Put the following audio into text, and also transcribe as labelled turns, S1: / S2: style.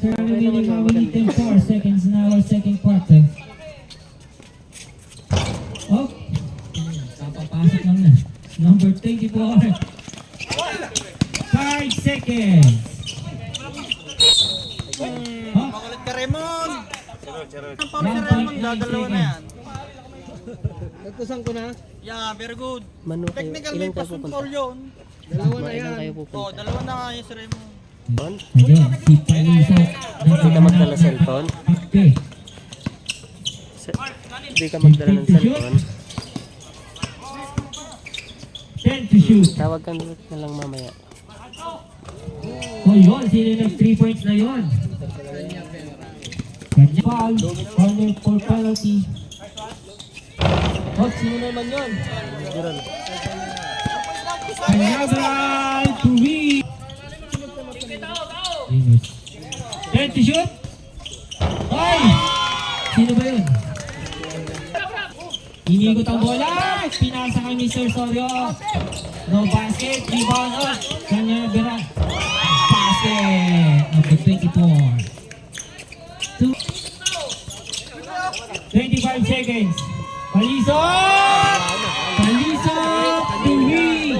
S1: Remaining within 4 seconds in our second quarter. Oh, kapapasok lang na. Number 24. 5 seconds.
S2: Makulit ka, Raymond! Ang pang si Raymond, dadalawa na yan.
S3: Nagtusan ko na.
S2: Yeah, very good.
S4: Manu kayo.
S2: Technical
S4: Ilan
S2: may
S4: kayo
S2: pasong
S4: pupunta?
S2: foul yun.
S3: Dalawa na
S4: Ilan
S3: yan.
S4: kayo
S2: Oo,
S4: pupunta?
S2: dalawa na nga yun si Raymond.
S4: Bon?
S1: Ayun, si Paliso.
S4: Hindi ka magdala cellphone?
S1: Okay.
S4: Hindi ka magdala ng cellphone?
S1: 10 to shoot.
S4: Tawag ka na lang mamaya.
S1: Oh, yun. Sino nag 3 points na yun? Kanya foul. Corner for penalty. Oh, sino naman yun? Kanyabral to win. 10 to shoot. Ay! Sino ba yun? Inigot ang bola. Pinasa kay Mr. Sorio. No basket. Rebound up. Kanyabral. Basket. Number 24. 25 seconds. Palisok! Palisok to win!